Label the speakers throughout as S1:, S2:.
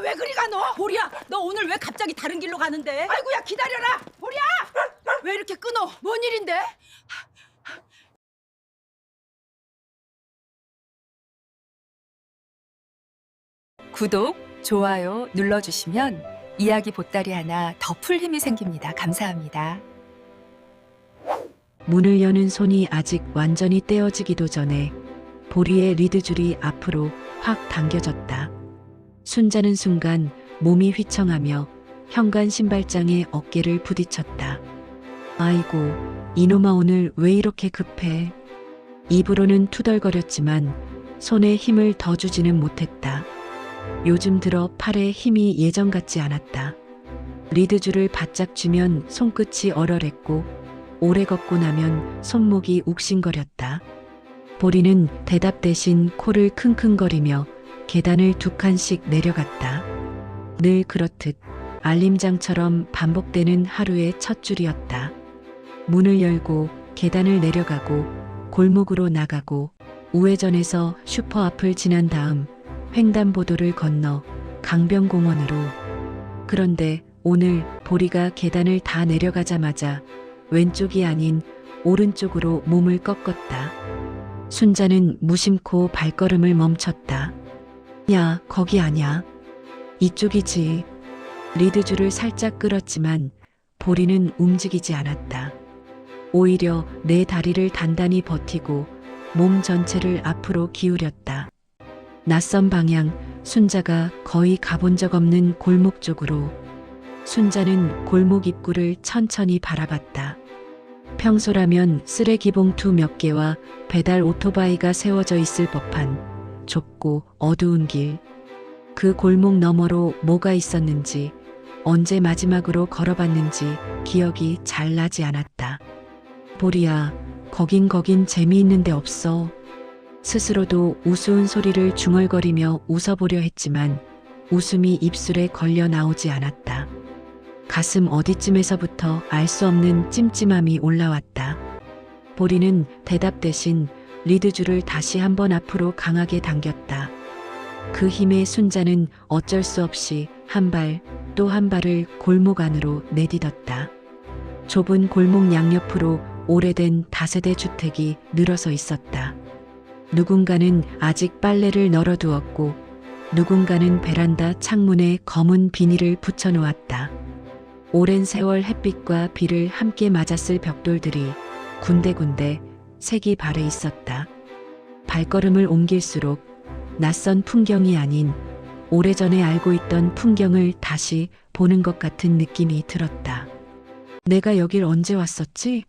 S1: 왜 그리 가 너?
S2: 보리야, 너 오늘 왜 갑자기 다른 길로 가는데?
S1: 아이고야 기다려라. 보리야.
S2: 왜 이렇게 끊어?
S1: 뭔 일인데?
S3: 구독, 좋아요 눌러주시면 이야기 보따리 하나 더 풀 힘이 생깁니다. 감사합니다.
S4: 문을 여는 손이 아직 완전히 떼어지기도 전에 보리의 리드줄이 앞으로 확 당겨졌다. 순자는 순간 몸이 휘청하며 현관 신발장에 어깨를 부딪혔다. 아이고, 이놈아 오늘 왜 이렇게 급해? 입으로는 투덜거렸지만 손에 힘을 더 주지는 못했다. 요즘 들어 팔에 힘이 예전 같지 않았다. 리드줄을 바짝 쥐면 손끝이 얼얼했고 오래 걷고 나면 손목이 욱신거렸다. 보리는 대답 대신 코를 킁킁거리며 계단을 2칸씩 내려갔다. 늘 그렇듯 알림장처럼 반복되는 하루의 첫 줄이었다. 문을 열고 계단을 내려가고 골목으로 나가고 우회전해서 슈퍼 앞을 지난 다음 횡단보도를 건너 강변공원으로. 그런데 오늘 보리가 계단을 다 내려가자마자 왼쪽이 아닌 오른쪽으로 몸을 꺾었다. 순자는 무심코 발걸음을 멈췄다. 야, 거기 아냐? 이쪽이지. 리드줄을 살짝 끌었지만 보리는 움직이지 않았다. 오히려 내 다리를 단단히 버티고 몸 전체를 앞으로 기울였다. 낯선 방향, 순자가 거의 가본 적 없는 골목 쪽으로. 순자는 골목 입구를 천천히 바라봤다. 평소라면 쓰레기 봉투 몇 개와 배달 오토바이가 세워져 있을 법한 좁고 어두운 길. 그 골목 너머로 뭐가 있었는지, 언제 마지막으로 걸어봤는지 기억이 잘 나지 않았다. 보리야, 거긴 재미있는 데 없어. 스스로도 우스운 소리를 중얼거리며 웃어보려 했지만 웃음이 입술에 걸려 나오지 않았다. 가슴 어디쯤에서부터 알 수 없는 찜찜함이 올라왔다. 보리는 대답 대신 리드줄을 다시 한번 앞으로 강하게 당겼다. 그 힘에 순자는 어쩔 수 없이 한 발 또 한 발을 골목 안으로 내딛었다. 좁은 골목 양옆으로 오래된 다세대 주택이 늘어서 있었다. 누군가는 아직 빨래를 널어두었고 누군가는 베란다 창문에 검은 비닐을 붙여놓았다. 오랜 세월 햇빛과 비를 함께 맞았을 벽돌들이 군데군데 색이 발해 있었다. 발걸음을 옮길수록 낯선 풍경이 아닌 오래전에 알고 있던 풍경을 다시 보는 것 같은 느낌이 들었다. 내가 여길 언제 왔었지?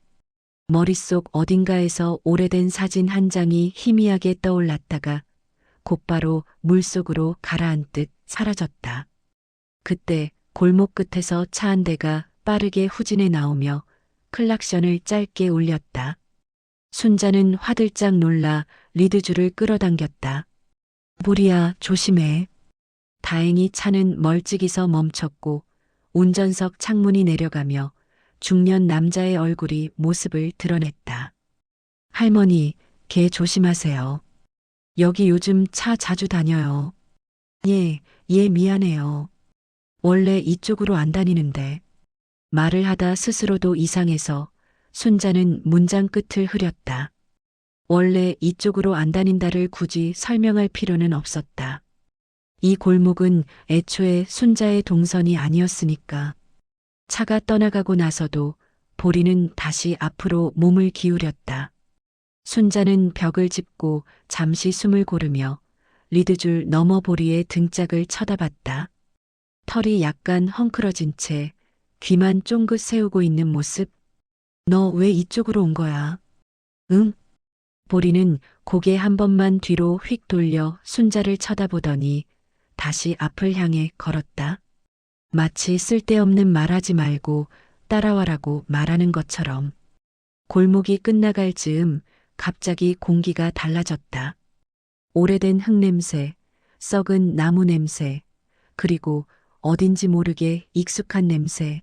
S4: 머릿속 어딘가에서 오래된 사진 한 장이 희미하게 떠올랐다가 곧바로 물속으로 가라앉듯 사라졌다. 그때 골목 끝에서 차 한 대가 빠르게 후진해 나오며 클락션을 짧게 울렸다. 순자는 화들짝 놀라 리드줄을 끌어당겼다. 보리야, 조심해. 다행히 차는 멀찍이서 멈췄고 운전석 창문이 내려가며 중년 남자의 얼굴이 모습을 드러냈다. 할머니, 걔 조심하세요. 여기 요즘 차 자주 다녀요. 예, 미안해요. 원래 이쪽으로 안 다니는데. 말을 하다 스스로도 이상해서 순자는 문장 끝을 흐렸다. 원래 이쪽으로 안 다닌다를 굳이 설명할 필요는 없었다. 이 골목은 애초에 순자의 동선이 아니었으니까. 차가 떠나가고 나서도 보리는 다시 앞으로 몸을 기울였다. 순자는 벽을 짚고 잠시 숨을 고르며 리드줄 너머 보리의 등짝을 쳐다봤다. 털이 약간 헝클어진 채 귀만 쫑긋 세우고 있는 모습. 너 왜 이쪽으로 온 거야? 응? 보리는 고개 한 번만 뒤로 휙 돌려 순자를 쳐다보더니 다시 앞을 향해 걸었다. 마치 쓸데없는 말하지 말고 따라와라고 말하는 것처럼. 골목이 끝나갈 즈음 갑자기 공기가 달라졌다. 오래된 흙냄새, 썩은 나무 냄새, 그리고 어딘지 모르게 익숙한 냄새.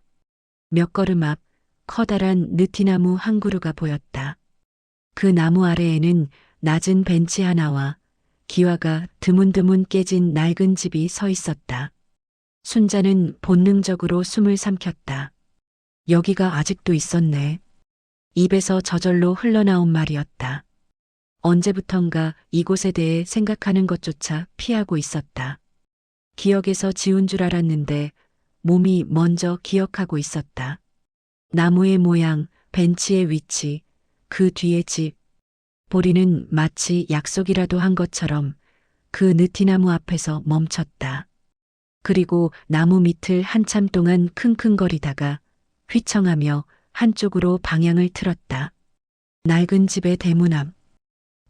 S4: 몇 걸음 앞 커다란 느티나무 한 그루가 보였다. 그 나무 아래에는 낮은 벤치 하나와 기와가 드문드문 깨진 낡은 집이 서 있었다. 순자는 본능적으로 숨을 삼켰다. 여기가 아직도 있었네. 입에서 저절로 흘러나온 말이었다. 언제부턴가 이곳에 대해 생각하는 것조차 피하고 있었다. 기억에서 지운 줄 알았는데 몸이 먼저 기억하고 있었다. 나무의 모양, 벤치의 위치, 그 뒤의 집. 보리는 마치 약속이라도 한 것처럼 그 느티나무 앞에서 멈췄다. 그리고 나무 밑을 한참 동안 킁킁거리다가 휘청하며 한쪽으로 방향을 틀었다. 낡은 집의 대문 앞.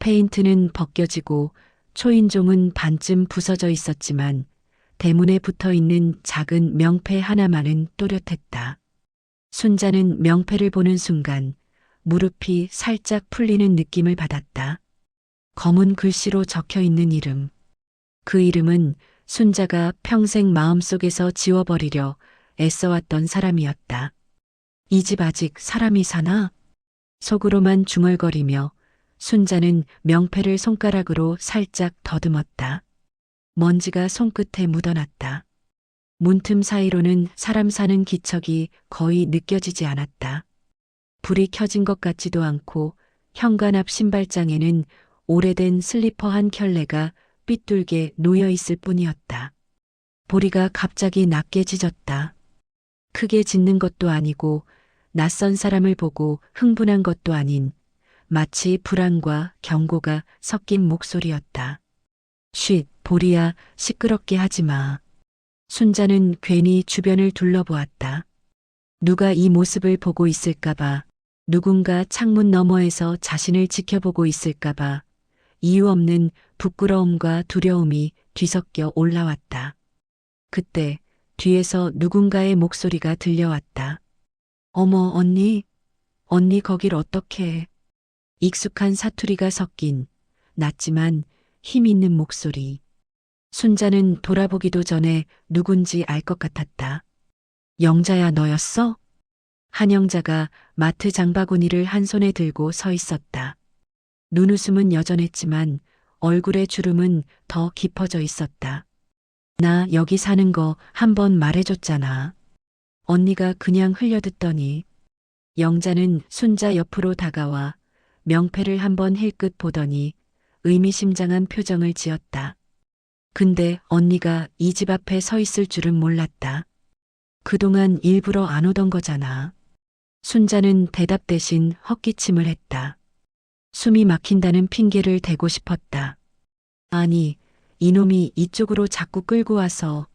S4: 페인트는 벗겨지고 초인종은 반쯤 부서져 있었지만 대문에 붙어 있는 작은 명패 하나만은 또렷했다. 순자는 명패를 보는 순간 무릎이 살짝 풀리는 느낌을 받았다. 검은 글씨로 적혀 있는 이름. 그 이름은 순자가 평생 마음속에서 지워버리려 애써왔던 사람이었다. 이 집 아직 사람이 사나? 속으로만 중얼거리며 순자는 명패를 손가락으로 살짝 더듬었다. 먼지가 손끝에 묻어났다. 문틈 사이로는 사람 사는 기척이 거의 느껴지지 않았다. 불이 켜진 것 같지도 않고 현관 앞 신발장에는 오래된 슬리퍼 한 켤레가 삐뚤게 놓여 있을 뿐이었다. 보리가 갑자기 낮게 짖었다. 크게 짖는 것도 아니고 낯선 사람을 보고 흥분한 것도 아닌 마치 불안과 경고가 섞인 목소리였다. 쉿, 보리야, 시끄럽게 하지 마. 순자는 괜히 주변을 둘러보았다. 누가 이 모습을 보고 있을까봐, 누군가 창문 너머에서 자신을 지켜보고 있을까봐 이유 없는 부끄러움과 두려움이 뒤섞여 올라왔다. 그때 뒤에서 누군가의 목소리가 들려왔다. 어머, 언니 거길 어떻게 해? 익숙한 사투리가 섞인 낮지만 힘 있는 목소리. 순자는 돌아보기도 전에 누군지 알 것 같았다. 영자야, 너였어? 한영자가 마트 장바구니를 한 손에 들고 서 있었다. 눈웃음은 여전했지만 얼굴의 주름은 더 깊어져 있었다. 나 여기 사는 거 한 번 말해줬잖아. 언니가 그냥 흘려듣더니. 영자는 순자 옆으로 다가와 명패를 한번 힐끗 보더니 의미심장한 표정을 지었다. 근데 언니가 이 집 앞에 서 있을 줄은 몰랐다. 그동안 일부러 안 오던 거잖아. 순자는 대답 대신 헛기침을 했다. 숨이 막힌다는 핑계를 대고 싶었다. 아니, 이놈이 이쪽으로 자꾸 끌고 와서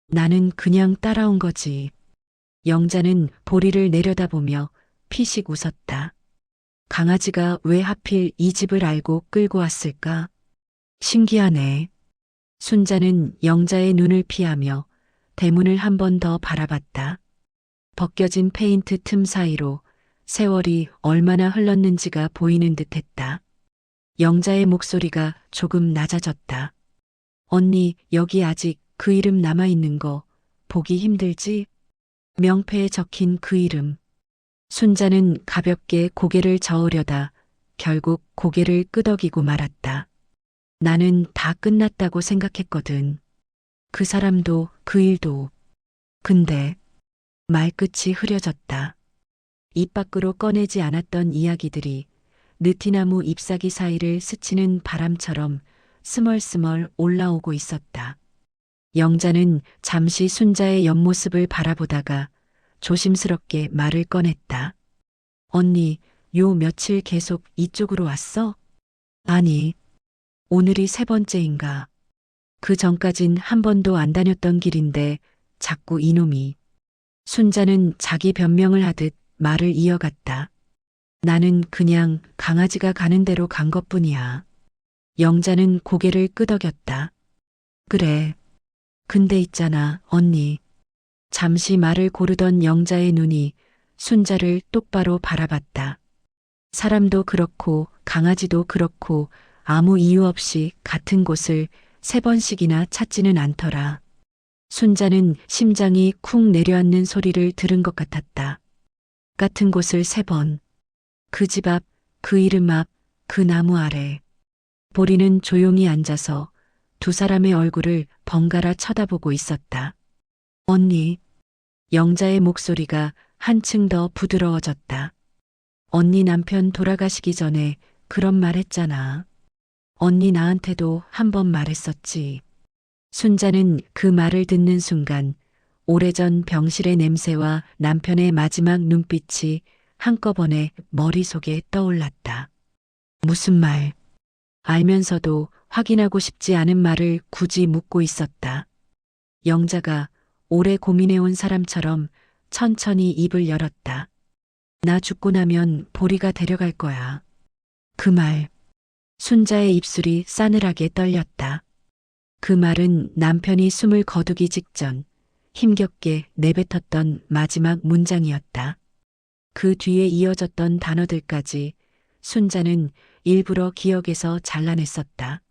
S4: 나는 그냥 따라온 거지. 영자는 보리를 내려다보며 피식 웃었다. 강아지가 왜 하필 이 집을 알고 끌고 왔을까? 신기하네. 순자는 영자의 눈을 피하며 대문을 한 번 더 바라봤다. 벗겨진 페인트 틈 사이로 세월이 얼마나 흘렀는지가 보이는 듯했다. 영자의 목소리가 조금 낮아졌다. 언니, 여기 아직 그 이름 남아있는 거 보기 힘들지? 명패에 적힌 그 이름. 순자는 가볍게 고개를 저으려다 결국 고개를 끄덕이고 말았다. 나는 다 끝났다고 생각했거든. 그 사람도 그 일도. 근데 말끝이 흐려졌다. 입 밖으로 꺼내지 않았던 이야기들이 느티나무 잎사귀 사이를 스치는 바람처럼 스멀스멀 올라오고 있었다. 영자는 잠시 순자의 옆모습을 바라보다가 조심스럽게 말을 꺼냈다. 언니, 요 며칠 계속 이쪽으로 왔어? 아니, 오늘이 세 번째인가. 그 전까진 한 번도 안 다녔던 길인데 자꾸 이놈이. 순자는 자기 변명을 하듯 말을 이어갔다. 나는 그냥 강아지가 가는 대로 간 것뿐이야. 영자는 고개를 끄덕였다. 그래. 근데 있잖아, 언니. 잠시 말을 고르던 영자의 눈이 순자를 똑바로 바라봤다. 사람도 그렇고 강아지도 그렇고 아무 이유 없이 같은 곳을 세 번씩이나 찾지는 않더라. 순자는 심장이 쿵 내려앉는 소리를 들은 것 같았다. 같은 곳을 세 번. 그 집 앞, 그 이름 앞, 그 나무 아래. 보리는 조용히 앉아서 두 사람의 얼굴을 번갈아 쳐다보고 있었다. 언니. 영자의 목소리가 한층 더 부드러워졌다. 언니 남편 돌아가시기 전에 그런 말 했잖아. 언니 나한테도 한 번 말했었지. 순자는 그 말을 듣는 순간 오래전 병실의 냄새와 남편의 마지막 눈빛이 한꺼번에 머릿속에 떠올랐다. 무슨 말? 알면서도 확인하고 싶지 않은 말을 굳이 묻고 있었다. 영자가 오래 고민해온 사람처럼 천천히 입을 열었다. 나 죽고 나면 보리가 데려갈 거야. 그 말. 순자의 입술이 싸늘하게 떨렸다. 그 말은 남편이 숨을 거두기 직전 힘겹게 내뱉었던 마지막 문장이었다. 그 뒤에 이어졌던 단어들까지 순자는 일부러 기억에서 잘라냈었다.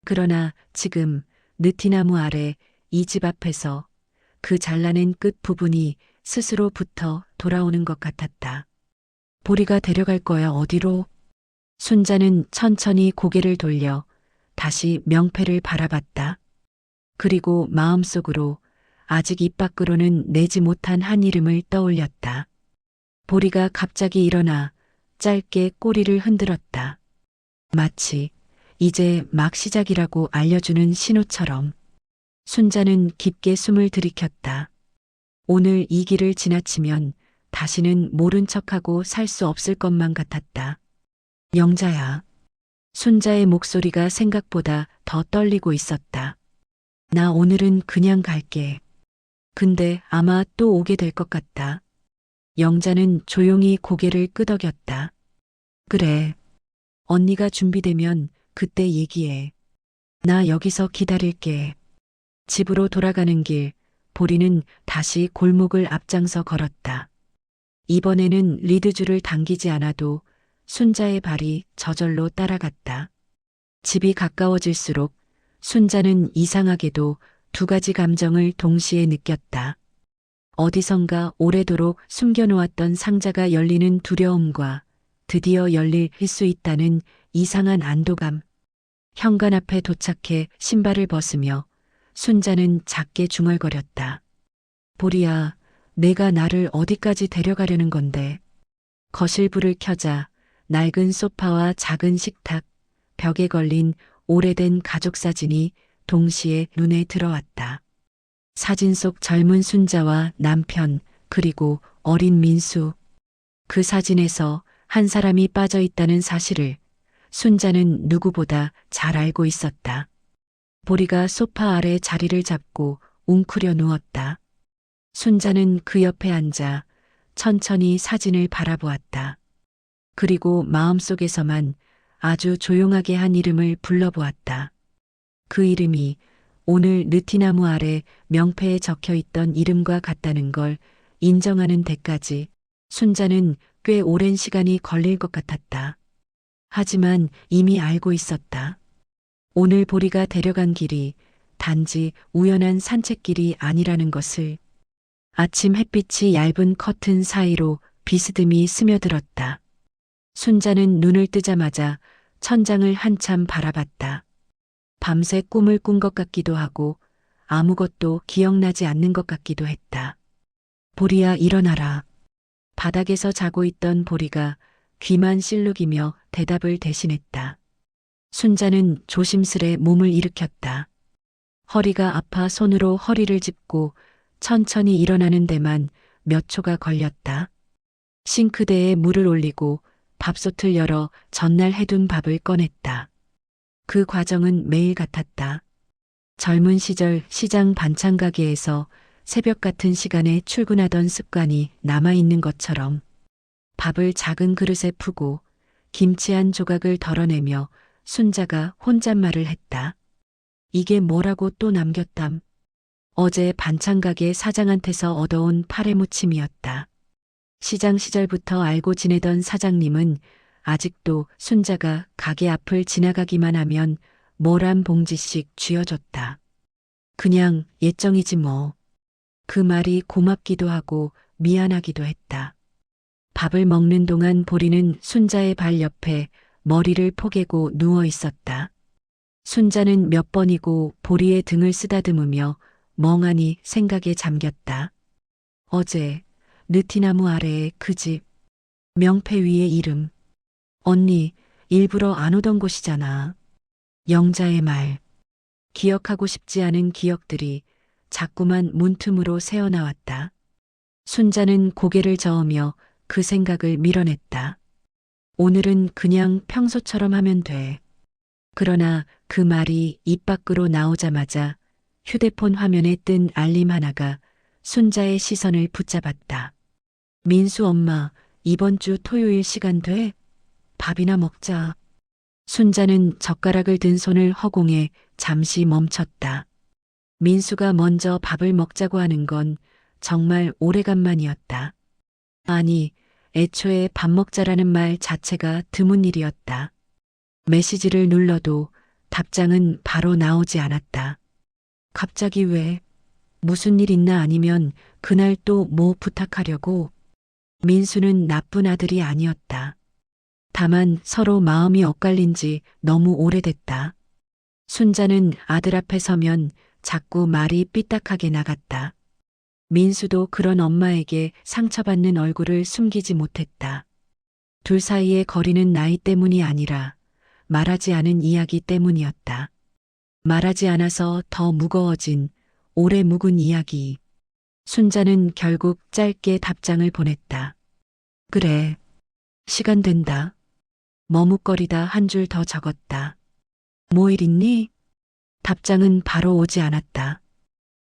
S4: 그러나 지금 느티나무 아래 이 집 앞에서 그 잘라낸 끝 부분이 스스로부터 돌아오는 것 같았다. 보리가 데려갈 거야 어디로? 순자는 천천히 고개를 돌려 다시 명패를 바라봤다. 그리고 마음속으로 아직 입 밖으로는 내지 못한 한 이름을 떠올렸다. 보리가 갑자기 일어나 짧게 꼬리를 흔들었다. 마치 이제 막 시작이라고 알려주는 신호처럼. 순자는 깊게 숨을 들이켰다. 오늘 이 길을 지나치면 다시는 모른 척하고 살 수 없을 것만 같았다. 영자야. 순자의 목소리가 생각보다 더 떨리고 있었다. 나 오늘은 그냥 갈게. 근데 아마 또 오게 될 것 같다. 영자는 조용히 고개를 끄덕였다. 그래. 언니가 준비되면 그때 얘기해. 나 여기서 기다릴게. 집으로 돌아가는 길, 보리는 다시 골목을 앞장서 걸었다. 이번에는 리드줄을 당기지 않아도 순자의 발이 저절로 따라갔다. 집이 가까워질수록 순자는 이상하게도 두 가지 감정을 동시에 느꼈다. 어디선가 오래도록 숨겨놓았던 상자가 열리는 두려움과 드디어 열릴 수 있다는 이상한 안도감. 현관 앞에 도착해 신발을 벗으며 순자는 작게 중얼거렸다. 보리야, 내가 나를 어디까지 데려가려는 건데. 거실 불을 켜자 낡은 소파와 작은 식탁, 벽에 걸린 오래된 가족 사진이 동시에 눈에 들어왔다. 사진 속 젊은 순자와 남편, 그리고 어린 민수. 그 사진에서 한 사람이 빠져 있다는 사실을 순자는 누구보다 잘 알고 있었다. 보리가 소파 아래 자리를 잡고 웅크려 누웠다. 순자는 그 옆에 앉아 천천히 사진을 바라보았다. 그리고 마음속에서만 아주 조용하게 한 이름을 불러보았다. 그 이름이 오늘 느티나무 아래 명패에 적혀 있던 이름과 같다는 걸 인정하는 데까지 순자는 꽤 오랜 시간이 걸릴 것 같았다. 하지만 이미 알고 있었다. 오늘 보리가 데려간 길이 단지 우연한 산책길이 아니라는 것을. 아침 햇빛이 얇은 커튼 사이로 비스듬히 스며들었다. 순자는 눈을 뜨자마자 천장을 한참 바라봤다. 밤새 꿈을 꾼 것 같기도 하고 아무것도 기억나지 않는 것 같기도 했다. 보리야 일어나라. 바닥에서 자고 있던 보리가 귀만 실룩이며 대답을 대신했다. 순자는 조심스레 몸을 일으켰다. 허리가 아파 손으로 허리를 짚고 천천히 일어나는 데만 몇 초가 걸렸다. 싱크대에 물을 올리고 밥솥을 열어 전날 해둔 밥을 꺼냈다. 그 과정은 매일 같았다. 젊은 시절 시장 반찬 가게에서 새벽 같은 시간에 출근하던 습관이 남아있는 것처럼 밥을 작은 그릇에 푸고 김치 한 조각을 덜어내며 순자가 혼잣말을 했다. 이게 뭐라고 또 남겼담. 어제 반찬 가게 사장한테서 얻어온 파래무침이었다. 시장 시절부터 알고 지내던 사장님은 아직도 순자가 가게 앞을 지나가기만 하면 모란 봉지씩 쥐어줬다. 그냥 예정이지 뭐. 그 말이 고맙기도 하고 미안하기도 했다. 밥을 먹는 동안 보리는 순자의 발 옆에 머리를 포개고 누워 있었다. 순자는 몇 번이고 보리의 등을 쓰다듬으며 멍하니 생각에 잠겼다. 어제 느티나무 아래에 그 집, 명패 위에 이름. 언니 일부러 안 오던 곳이잖아. 영자의 말. 기억하고 싶지 않은 기억들이 자꾸만 문틈으로 새어나왔다. 순자는 고개를 저으며 그 생각을 밀어냈다. 오늘은 그냥 평소처럼 하면 돼. 그러나 그 말이 입 밖으로 나오자마자 휴대폰 화면에 뜬 알림 하나가 순자의 시선을 붙잡았다. 민수 엄마, 이번 주 토요일 시간 돼? 밥이나 먹자. 순자는 젓가락을 든 손을 허공에 잠시 멈췄다. 민수가 먼저 밥을 먹자고 하는 건 정말 오래간만이었다. 아니, 애초에 밥 먹자라는 말 자체가 드문 일이었다. 메시지를 눌러도 답장은 바로 나오지 않았다. 갑자기 왜? 무슨 일 있나 아니면 그날 또 뭐 부탁하려고? 민수는 나쁜 아들이 아니었다. 다만 서로 마음이 엇갈린 지 너무 오래됐다. 순자는 아들 앞에 서면 자꾸 말이 삐딱하게 나갔다. 민수도 그런 엄마에게 상처받는 얼굴을 숨기지 못했다. 둘 사이의 거리는 나이 때문이 아니라 말하지 않은 이야기 때문이었다. 말하지 않아서 더 무거워진 오래 묵은 이야기. 순자는 결국 짧게 답장을 보냈다. 그래, 시간 된다. 머뭇거리다 한 줄 더 적었다. 뭐 일 있니? 답장은 바로 오지 않았다.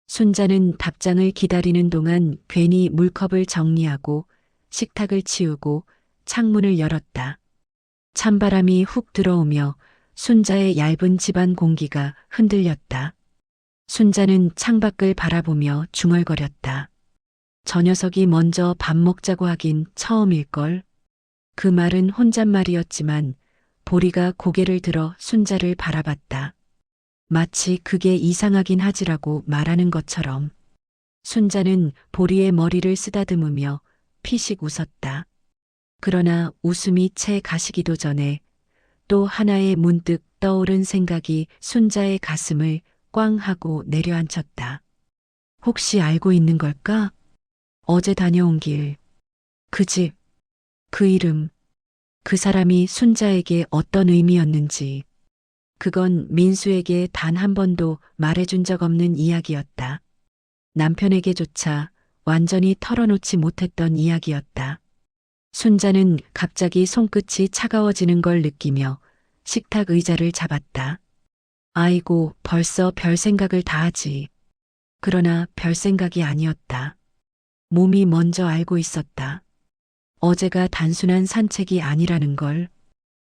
S4: 순자는 답장을 기다리는 동안 괜히 물컵을 정리하고 식탁을 치우고 창문을 열었다. 찬바람이 훅 들어오며 순자의 얇은 집안 공기가 흔들렸다. 순자는 창밖을 바라보며 중얼거렸다. 저 녀석이 먼저 밥 먹자고 하긴 처음일걸. 그 말은 혼잣말이었지만 보리가 고개를 들어 순자를 바라봤다. 마치 그게 이상하긴 하지라고 말하는 것처럼. 순자는 보리의 머리를 쓰다듬으며 피식 웃었다. 그러나 웃음이 채 가시기도 전에 또 하나의 문득 떠오른 생각이 순자의 가슴을 꽝 하고 내려앉혔다. 혹시 알고 있는 걸까? 어제 다녀온 길, 그 집, 그 이름, 그 사람이 순자에게 어떤 의미였는지. 그건 민수에게 단 한 번도 말해준 적 없는 이야기였다. 남편에게조차 완전히 털어놓지 못했던 이야기였다. 순자는 갑자기 손끝이 차가워지는 걸 느끼며 식탁 의자를 잡았다. 아이고, 벌써 별 생각을 다 하지. 그러나 별 생각이 아니었다. 몸이 먼저 알고 있었다. 어제가 단순한 산책이 아니라는 걸.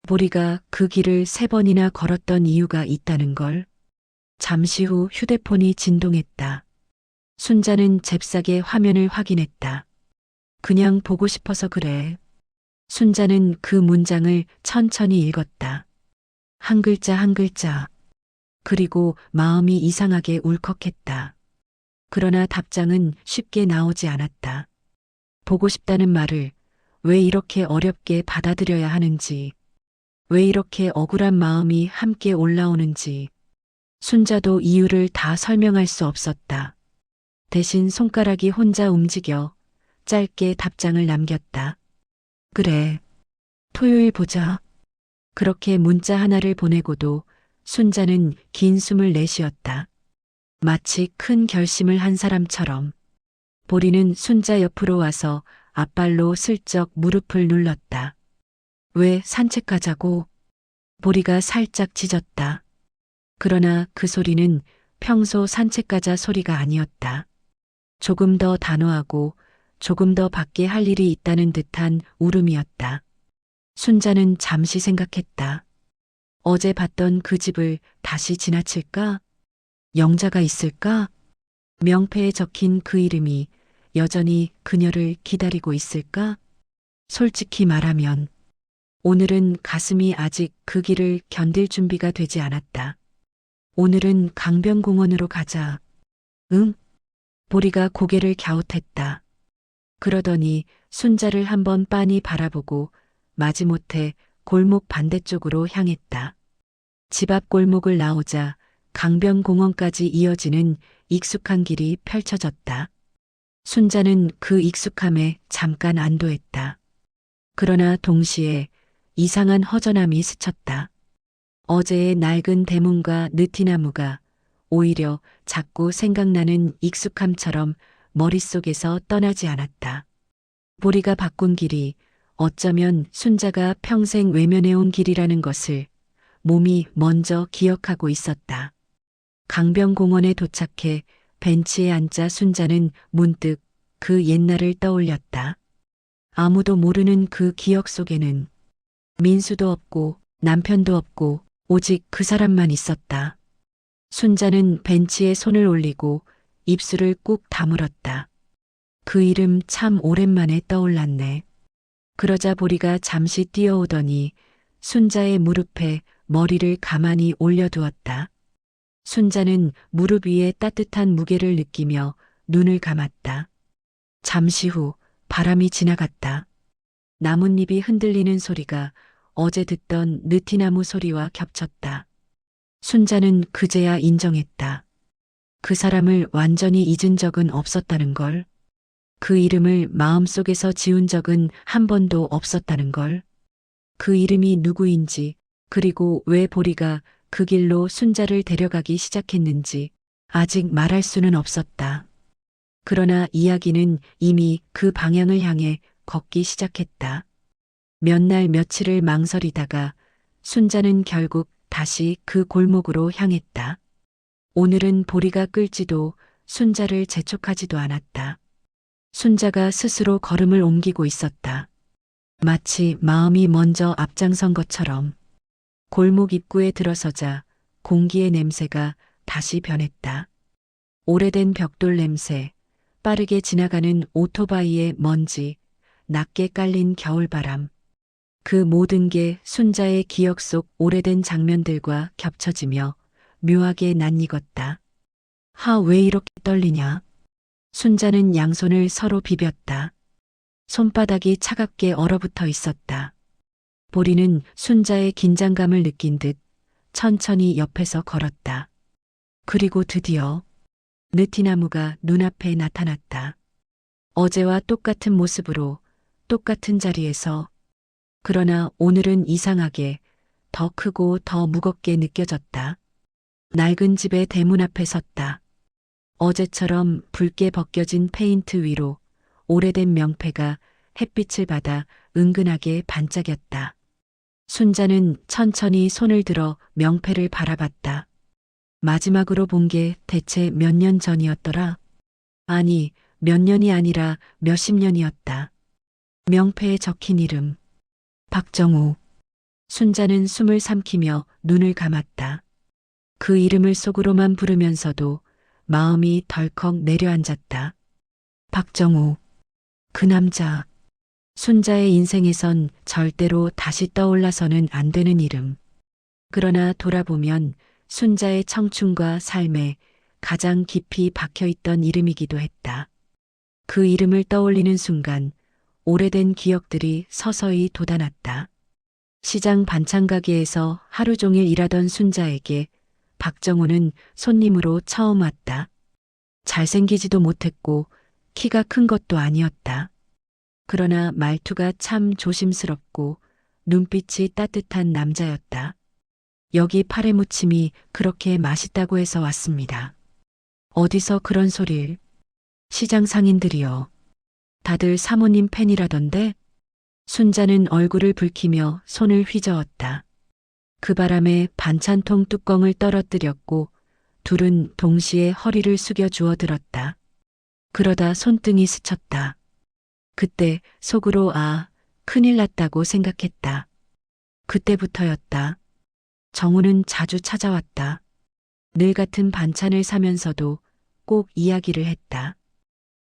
S4: 보리가 그 길을 3번이나 걸었던 이유가 있다는 걸. 잠시 후 휴대폰이 진동했다. 순자는 잽싸게 화면을 확인했다. 그냥 보고 싶어서 그래. 순자는 그 문장을 천천히 읽었다. 한 글자 한 글자. 그리고 마음이 이상하게 울컥했다. 그러나 답장은 쉽게 나오지 않았다. 보고 싶다는 말을 왜 이렇게 어렵게 받아들여야 하는지, 왜 이렇게 억울한 마음이 함께 올라오는지, 순자도 이유를 다 설명할 수 없었다. 대신 손가락이 혼자 움직여 짧게 답장을 남겼다. 그래, 토요일 보자. 그렇게 문자 하나를 보내고도 순자는 긴 숨을 내쉬었다. 마치 큰 결심을 한 사람처럼. 보리는 순자 옆으로 와서 앞발로 슬쩍 무릎을 눌렀다. 왜 산책 가자고? 보리가 살짝 짖었다. 그러나 그 소리는 평소 산책 가자 소리가 아니었다. 조금 더 단호하고 조금 더 밖에 할 일이 있다는 듯한 울음이었다. 순자는 잠시 생각했다. 어제 봤던 그 집을 다시 지나칠까? 영자가 있을까? 명패에 적힌 그 이름이 여전히 그녀를 기다리고 있을까? 솔직히 말하면 오늘은 가슴이 아직 그 길을 견딜 준비가 되지 않았다. 오늘은 강변공원으로 가자. 응? 보리가 고개를 갸웃했다. 그러더니 순자를 한번 빤히 바라보고 마지못해 골목 반대쪽으로 향했다. 집 앞 골목을 나오자 강변공원까지 이어지는 익숙한 길이 펼쳐졌다. 순자는 그 익숙함에 잠깐 안도했다. 그러나 동시에 이상한 허전함이 스쳤다. 어제의 낡은 대문과 느티나무가 오히려 자꾸 생각나는 익숙함처럼 머릿속에서 떠나지 않았다. 보리가 바꾼 길이 어쩌면 순자가 평생 외면해온 길이라는 것을 몸이 먼저 기억하고 있었다. 강변공원에 도착해 벤치에 앉자 순자는 문득 그 옛날을 떠올렸다. 아무도 모르는 그 기억 속에는 민수도 없고 남편도 없고 오직 그 사람만 있었다. 순자는 벤치에 손을 올리고 입술을 꾹 다물었다. 그 이름 참 오랜만에 떠올랐네. 그러자 보리가 잠시 뛰어오더니 순자의 무릎에 머리를 가만히 올려두었다. 순자는 무릎 위에 따뜻한 무게를 느끼며 눈을 감았다. 잠시 후 바람이 지나갔다. 나뭇잎이 흔들리는 소리가 어제 듣던 느티나무 소리와 겹쳤다. 순자는 그제야 인정했다. 그 사람을 완전히 잊은 적은 없었다는 걸. 그 이름을 마음속에서 지운 적은 한 번도 없었다는 걸. 그 이름이 누구인지, 그리고 왜 보리가 그 길로 순자를 데려가기 시작했는지 아직 말할 수는 없었다. 그러나 이야기는 이미 그 방향을 향해 걷기 시작했다. 몇 날 며칠을 망설이다가 순자는 결국 다시 그 골목으로 향했다. 오늘은 보리가 끌지도 순자를 재촉하지도 않았다. 순자가 스스로 걸음을 옮기고 있었다. 마치 마음이 먼저 앞장선 것처럼. 골목 입구에 들어서자 공기의 냄새가 다시 변했다. 오래된 벽돌 냄새, 빠르게 지나가는 오토바이의 먼지, 낮게 깔린 겨울바람. 그 모든 게 순자의 기억 속 오래된 장면들과 겹쳐지며 묘하게 낯익었다. 왜 이렇게 떨리냐? 순자는 양손을 서로 비볐다. 손바닥이 차갑게 얼어붙어 있었다. 보리는 순자의 긴장감을 느낀 듯 천천히 옆에서 걸었다. 그리고 드디어 느티나무가 눈앞에 나타났다. 어제와 똑같은 모습으로 똑같은 자리에서. 그러나 오늘은 이상하게 더 크고 더 무겁게 느껴졌다. 낡은 집의 대문 앞에 섰다. 어제처럼 붉게 벗겨진 페인트 위로 오래된 명패가 햇빛을 받아 은근하게 반짝였다. 순자는 천천히 손을 들어 명패를 바라봤다. 마지막으로 본 게 대체 몇 년 전이었더라? 아니, 몇 년이 아니라 몇십 년이었다. 명패에 적힌 이름. 박정우. 순자는 숨을 삼키며 눈을 감았다. 그 이름을 속으로만 부르면서도 마음이 덜컥 내려앉았다. 박정우. 그 남자. 순자의 인생에선 절대로 다시 떠올라서는 안 되는 이름. 그러나 돌아보면 순자의 청춘과 삶에 가장 깊이 박혀있던 이름이기도 했다. 그 이름을 떠올리는 순간 오래된 기억들이 서서히 돋아났다. 시장 반찬 가게에서 하루 종일 일하던 순자에게 박정우는 손님으로 처음 왔다. 잘생기지도 못했고 키가 큰 것도 아니었다. 그러나 말투가 참 조심스럽고 눈빛이 따뜻한 남자였다. 여기 파래 무침이 그렇게 맛있다고 해서 왔습니다. 어디서 그런 소릴? 시장 상인들이요. 다들 사모님 팬이라던데? 순자는 얼굴을 붉히며 손을 휘저었다. 그 바람에 반찬통 뚜껑을 떨어뜨렸고 둘은 동시에 허리를 숙여 주워들었다. 그러다 손등이 스쳤다. 그때 속으로 큰일 났다고 생각했다. 그때부터였다. 정우는 자주 찾아왔다. 늘 같은 반찬을 사면서도 꼭 이야기를 했다.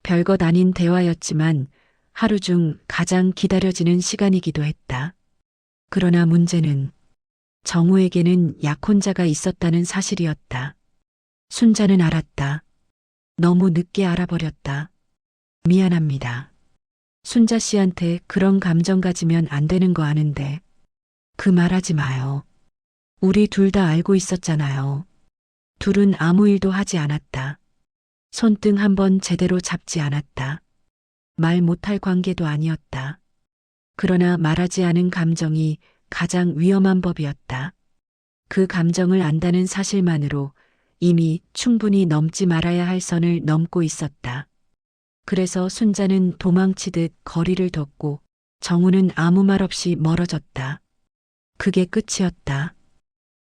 S4: 별것 아닌 대화였지만 하루 중 가장 기다려지는 시간이기도 했다. 그러나 문제는 정우에게는 약혼자가 있었다는 사실이었다. 순자는 알았다. 너무 늦게 알아버렸다. 미안합니다. 순자 씨한테 그런 감정 가지면 안 되는 거 아는데. 그 말하지 마요. 우리 둘 다 알고 있었잖아요. 둘은 아무 일도 하지 않았다. 손등 한 번 제대로 잡지 않았다. 말 못할 관계도 아니었다. 그러나 말하지 않은 감정이 가장 위험한 법이었다. 그 감정을 안다는 사실만으로 이미 충분히 넘지 말아야 할 선을 넘고 있었다. 그래서 순자는 도망치듯 거리를 뒀고 정우는 아무 말 없이 멀어졌다. 그게 끝이었다.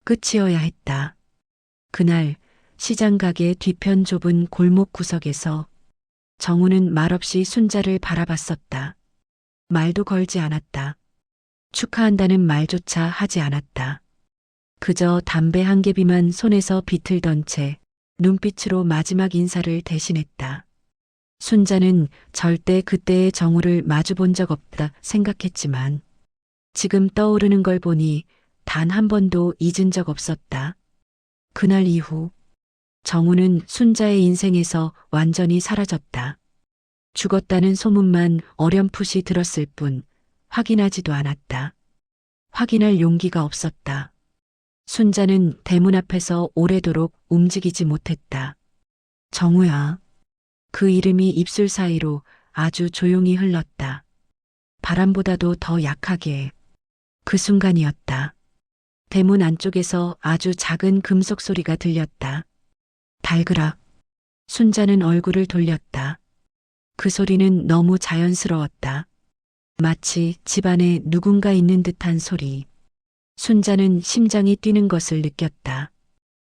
S4: 끝이어야 했다. 그날 시장 가게 뒤편 좁은 골목 구석에서 정우는 말없이 순자를 바라봤었다. 말도 걸지 않았다. 축하한다는 말조차 하지 않았다. 그저 담배 한 개비만 손에서 비틀던 채 눈빛으로 마지막 인사를 대신했다. 순자는 절대 그때의 정우를 마주본 적 없다 생각했지만 지금 떠오르는 걸 보니 단 한 번도 잊은 적 없었다. 그날 이후 정우는 순자의 인생에서 완전히 사라졌다. 죽었다는 소문만 어렴풋이 들었을 뿐 확인하지도 않았다. 확인할 용기가 없었다. 순자는 대문 앞에서 오래도록 움직이지 못했다. 정우야. 그 이름이 입술 사이로 아주 조용히 흘렀다. 바람보다도 더 약하게. 그 순간이었다. 대문 안쪽에서 아주 작은 금속 소리가 들렸다. 달그락. 순자는 얼굴을 돌렸다. 그 소리는 너무 자연스러웠다. 마치 집안에 누군가 있는 듯한 소리. 순자는 심장이 뛰는 것을 느꼈다.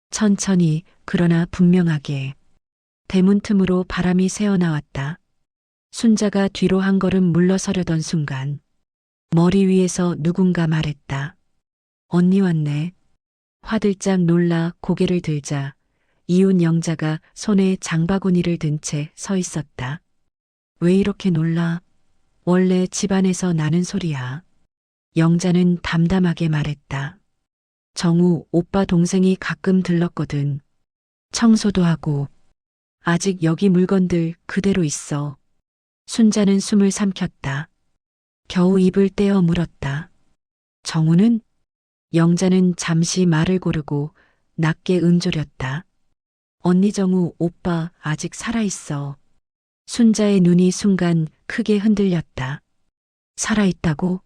S4: 천천히 그러나 분명하게. 대문 틈으로 바람이 새어나왔다. 순자가 뒤로 한 걸음 물러서려던 순간 머리 위에서 누군가 말했다. 언니 왔네. 화들짝 놀라 고개를 들자 이웃 영자가 손에 장바구니를 든 채 서 있었다. 왜 이렇게 놀라? 원래 집안에서 나는 소리야. 영자는 담담하게 말했다. 정우 오빠 동생이 가끔 들렀거든. 청소도 하고. 아직 여기 물건들 그대로 있어. 순자는 숨을 삼켰다. 겨우 입을 떼어 물었다. 정우는? 영자는 잠시 말을 고르고 낮게 은조렸다. 언니 정우 오빠 아직 살아있어. 순자의 눈이 순간 크게 흔들렸다. 살아있다고?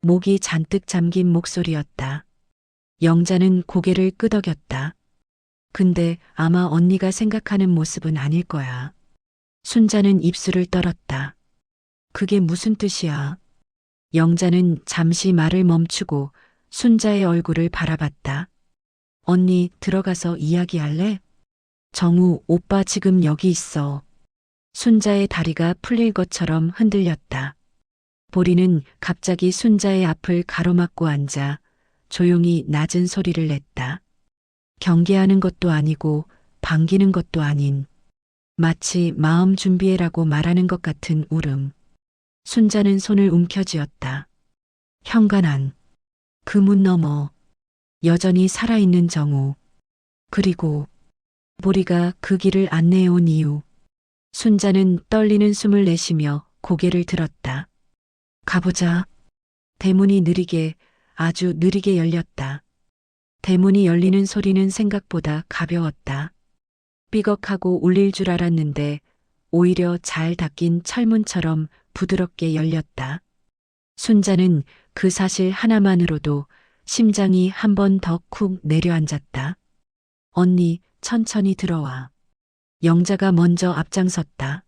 S4: 목이 잔뜩 잠긴 목소리였다. 영자는 고개를 끄덕였다. 근데 아마 언니가 생각하는 모습은 아닐 거야. 순자는 입술을 떨었다. 그게 무슨 뜻이야? 영자는 잠시 말을 멈추고 순자의 얼굴을 바라봤다. 언니 들어가서 이야기할래? 정우 오빠 지금 여기 있어. 순자의 다리가 풀릴 것처럼 흔들렸다. 보리는 갑자기 순자의 앞을 가로막고 앉아 조용히 낮은 소리를 냈다. 경계하는 것도 아니고 반기는 것도 아닌 마치 마음 준비해라고 말하는 것 같은 울음. 순자는 손을 움켜쥐었다. 현관안. 그 문 너머 여전히 살아있는 정우. 그리고 보리가 그 길을 안내해온 이유. 순자는 떨리는 숨을 내쉬며 고개를 들었다. 가보자. 대문이 느리게 아주 느리게 열렸다. 대문이 열리는 소리는 생각보다 가벼웠다. 삐걱하고 울릴 줄 알았는데 오히려 잘 닦인 철문처럼 부드럽게 열렸다. 순자는 그 사실 하나만으로도 심장이 한 번 더 쿡 내려앉았다. 언니, 천천히 들어와. 영자가 먼저 앞장섰다.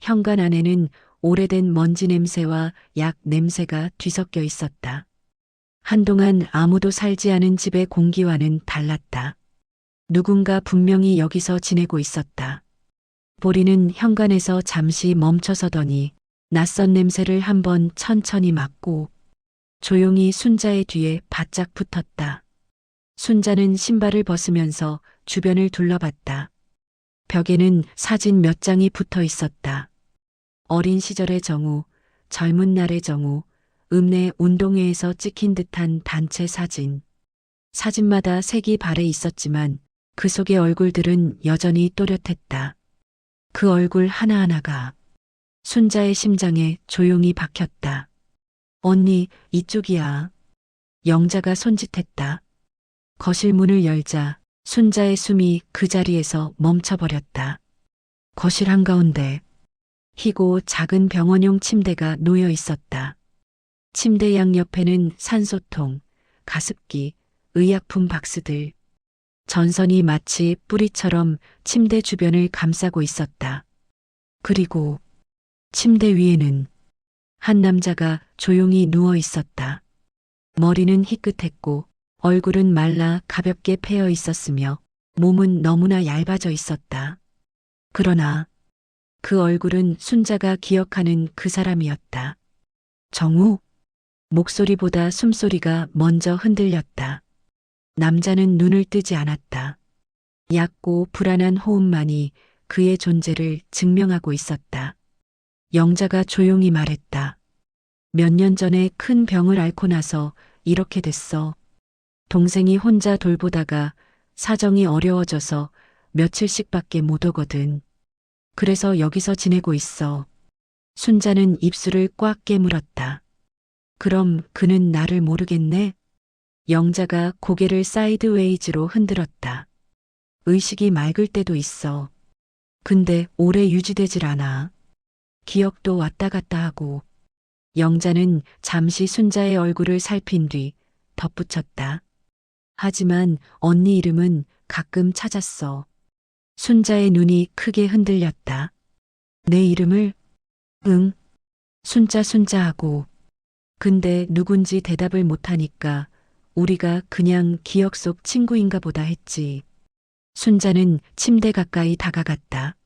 S4: 현관 안에는 오래된 먼지 냄새와 약 냄새가 뒤섞여 있었다. 한동안 아무도 살지 않은 집의 공기와는 달랐다. 누군가 분명히 여기서 지내고 있었다. 보리는 현관에서 잠시 멈춰서더니 낯선 냄새를 한번 천천히 맡고 조용히 순자의 뒤에 바짝 붙었다. 순자는 신발을 벗으면서 주변을 둘러봤다. 벽에는 사진 몇 장이 붙어 있었다. 어린 시절의 정우, 젊은 날의 정우, 읍내 운동회에서 찍힌 듯한 단체 사진. 사진마다 색이 발해 있었지만 그 속의 얼굴들은 여전히 또렷했다. 그 얼굴 하나하나가 순자의 심장에 조용히 박혔다. 언니, 이쪽이야. 영자가 손짓했다. 거실 문을 열자 순자의 숨이 그 자리에서 멈춰버렸다. 거실 한가운데 희고 작은 병원용 침대가 놓여 있었다. 침대 양옆에는 산소통, 가습기, 의약품 박스들. 전선이 마치 뿌리처럼 침대 주변을 감싸고 있었다. 그리고 침대 위에는 한 남자가 조용히 누워 있었다. 머리는 희끗했고 얼굴은 말라 가볍게 패여 있었으며 몸은 너무나 얇아져 있었다. 그러나 그 얼굴은 순자가 기억하는 그 사람이었다. 정우? 목소리보다 숨소리가 먼저 흔들렸다. 남자는 눈을 뜨지 않았다. 얕고 불안한 호흡만이 그의 존재를 증명하고 있었다. 영자가 조용히 말했다. 몇 년 전에 큰 병을 앓고 나서 이렇게 됐어. 동생이 혼자 돌보다가 사정이 어려워져서 며칠씩밖에 못 오거든. 그래서 여기서 지내고 있어. 순자는 입술을 꽉 깨물었다. 그럼 그는 나를 모르겠네? 영자가 고개를 사이드웨이즈로 흔들었다. 의식이 맑을 때도 있어. 근데 오래 유지되질 않아. 기억도 왔다 갔다 하고. 영자는 잠시 순자의 얼굴을 살핀 뒤 덧붙였다. 하지만 언니 이름은 가끔 찾았어. 순자의 눈이 크게 흔들렸다. 내 이름을? 응. 순자 하고. 근데 누군지 대답을 못하니까 우리가 그냥 기억 속 친구인가 보다 했지. 순자는 침대 가까이 다가갔다.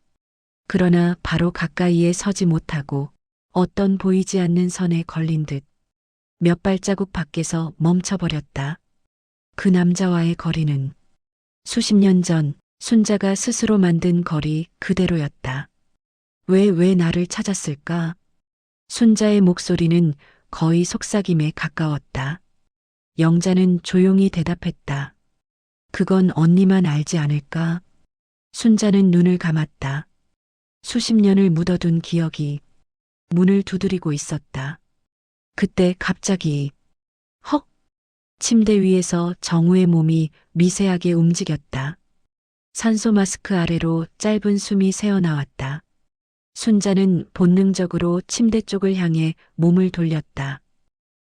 S4: 그러나 바로 가까이에 서지 못하고 어떤 보이지 않는 선에 걸린 듯 몇 발자국 밖에서 멈춰버렸다. 그 남자와의 거리는 수십 년 전 순자가 스스로 만든 거리 그대로였다. 왜 나를 찾았을까? 순자의 목소리는 거의 속삭임에 가까웠다. 영자는 조용히 대답했다. 그건 언니만 알지 않을까? 순자는 눈을 감았다. 수십 년을 묻어둔 기억이 문을 두드리고 있었다. 그때 갑자기 헉! 침대 위에서 정우의 몸이 미세하게 움직였다. 산소 마스크 아래로 짧은 숨이 새어나왔다. 순자는 본능적으로 침대 쪽을 향해 몸을 돌렸다.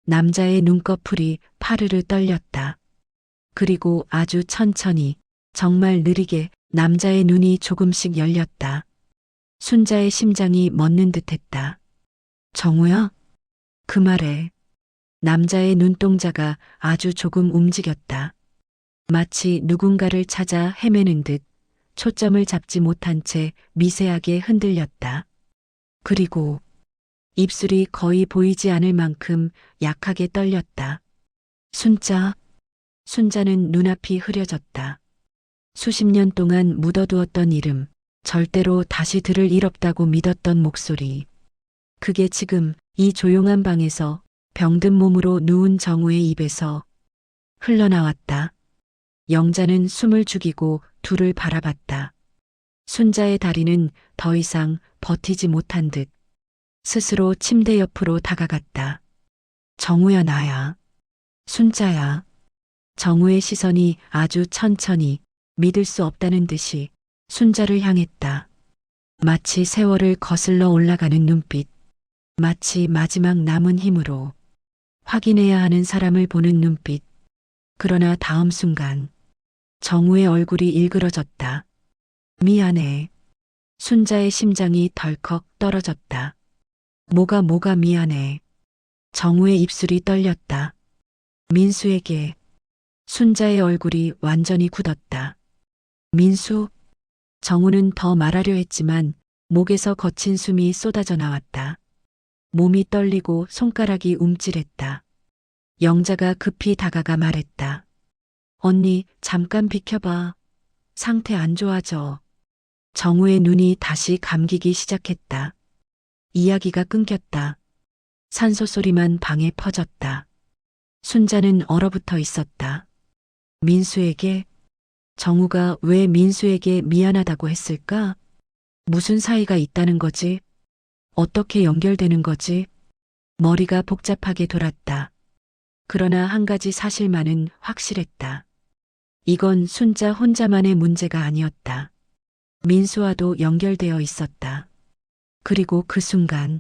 S4: 남자의 눈꺼풀이 파르르 떨렸다. 그리고 아주 천천히, 정말 느리게 남자의 눈이 조금씩 열렸다. 순자의 심장이 멎는 듯했다. 정우야? 그 말에 남자의 눈동자가 아주 조금 움직였다. 마치 누군가를 찾아 헤매는 듯 초점을 잡지 못한 채 미세하게 흔들렸다. 그리고 입술이 거의 보이지 않을 만큼 약하게 떨렸다. 순자는 눈앞이 흐려졌다. 수십 년 동안 묻어두었던 이름, 절대로 다시 들을 일 없다고 믿었던 목소리. 그게 지금 이 조용한 방에서 병든 몸으로 누운 정우의 입에서 흘러나왔다. 영자는 숨을 죽이고 둘을 바라봤다. 순자의 다리는 더 이상 버티지 못한 듯 스스로 침대 옆으로 다가갔다. 정우야 나야. 순자야. 정우의 시선이 아주 천천히 믿을 수 없다는 듯이 순자를 향했다. 마치 세월을 거슬러 올라가는 눈빛. 마치 마지막 남은 힘으로 확인해야 하는 사람을 보는 눈빛. 그러나 다음 순간 정우의 얼굴이 일그러졌다. 미안해. 순자의 심장이 덜컥 떨어졌다. 뭐가 미안해. 정우의 입술이 떨렸다. 민수에게. 순자의 얼굴이 완전히 굳었다. 민수? 정우는 더 말하려 했지만 목에서 거친 숨이 쏟아져 나왔다. 몸이 떨리고 손가락이 움찔했다. 영자가 급히 다가가 말했다. 언니, 잠깐 비켜봐. 상태 안 좋아져. 정우의 눈이 다시 감기기 시작했다. 이야기가 끊겼다. 산소 소리만 방에 퍼졌다. 순자는 얼어붙어 있었다. 민수에게? 정우가 왜 민수에게 미안하다고 했을까? 무슨 사이가 있다는 거지? 어떻게 연결되는 거지? 머리가 복잡하게 돌았다. 그러나 한 가지 사실만은 확실했다. 이건 순자 혼자만의 문제가 아니었다. 민수와도 연결되어 있었다. 그리고 그 순간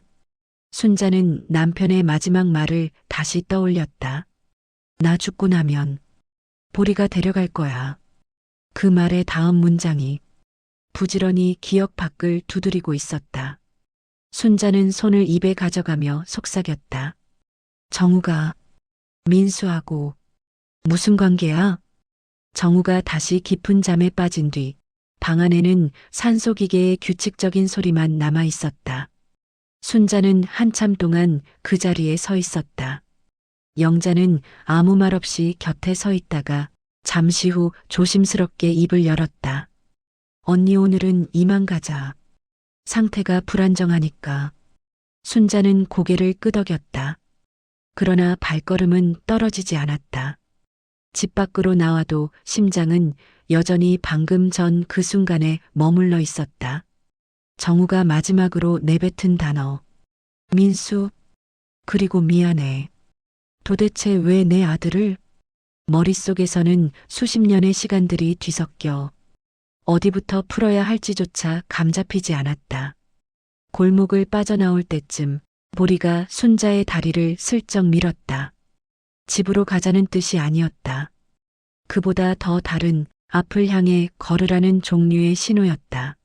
S4: 순자는 남편의 마지막 말을 다시 떠올렸다. 나 죽고 나면 보리가 데려갈 거야. 그 말의 다음 문장이 부지런히 기억 밖을 두드리고 있었다. 순자는 손을 입에 가져가며 속삭였다. 정우가 민수하고 무슨 관계야? 정우가 다시 깊은 잠에 빠진 뒤 방 안에는 산소기계의 규칙적인 소리만 남아 있었다. 순자는 한참 동안 그 자리에 서 있었다. 영자는 아무 말 없이 곁에 서 있다가 잠시 후 조심스럽게 입을 열었다. 언니 오늘은 이만 가자. 상태가 불안정하니까. 순자는 고개를 끄덕였다. 그러나 발걸음은 떨어지지 않았다. 집 밖으로 나와도 심장은 여전히 방금 전 그 순간에 머물러 있었다. 정우가 마지막으로 내뱉은 단어. 민수, 그리고 미안해. 도대체 왜 내 아들을? 머릿속에서는 수십 년의 시간들이 뒤섞여 어디부터 풀어야 할지조차 감잡히지 않았다. 골목을 빠져나올 때쯤 보리가 순자의 다리를 슬쩍 밀었다. 집으로 가자는 뜻이 아니었다. 그보다 더 다른 앞을 향해 걸으라는 종류의 신호였다.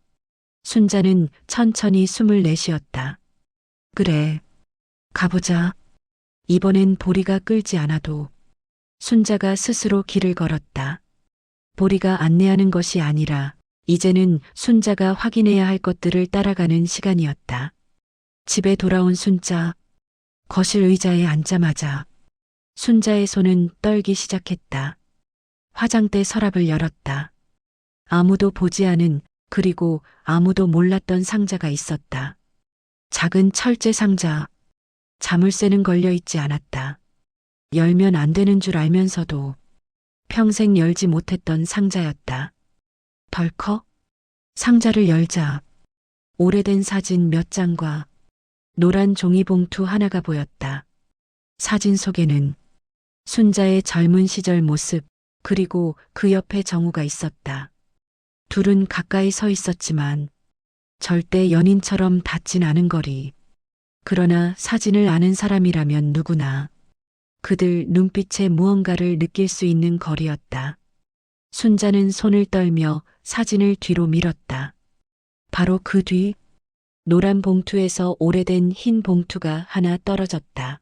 S4: 순자는 천천히 숨을 내쉬었다. 그래, 가보자. 이번엔 보리가 끌지 않아도. 순자가 스스로 길을 걸었다. 보리가 안내하는 것이 아니라 이제는 순자가 확인해야 할 것들을 따라가는 시간이었다. 집에 돌아온 순자. 거실 의자에 앉자마자 순자의 손은 떨기 시작했다. 화장대 서랍을 열었다. 아무도 보지 않은, 그리고 아무도 몰랐던 상자가 있었다. 작은 철제 상자. 자물쇠는 걸려 있지 않았다. 열면 안 되는 줄 알면서도 평생 열지 못했던 상자였다. 덜컥 상자를 열자 오래된 사진 몇 장과 노란 종이봉투 하나가 보였다. 사진 속에는 순자의 젊은 시절 모습, 그리고 그 옆에 정우가 있었다. 둘은 가까이 서 있었지만 절대 연인처럼 닿진 않은 거리. 그러나 사진을 아는 사람이라면 누구나 그들 눈빛에 무언가를 느낄 수 있는 거리였다. 순자는 손을 떨며 사진을 뒤로 밀었다. 바로 그 뒤 노란 봉투에서 오래된 흰 봉투가 하나 떨어졌다.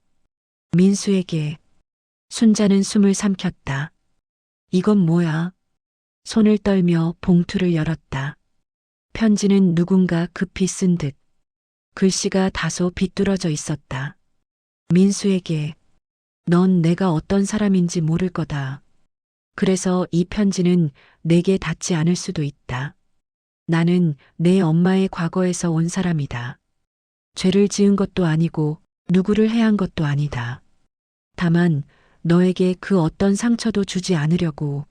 S4: 민수에게. 순자는 숨을 삼켰다. 이건 뭐야? 손을 떨며 봉투를 열었다. 편지는 누군가 급히 쓴 듯 글씨가 다소 비뚤어져 있었다. 민수에게. 넌 내가 어떤 사람인지 모를 거다. 그래서 이 편지는 내게 닿지 않을 수도 있다. 나는 내 엄마의 과거에서 온 사람이다. 죄를 지은 것도 아니고 누구를 해한 것도 아니다. 다만 너에게 그 어떤 상처도 주지 않으려고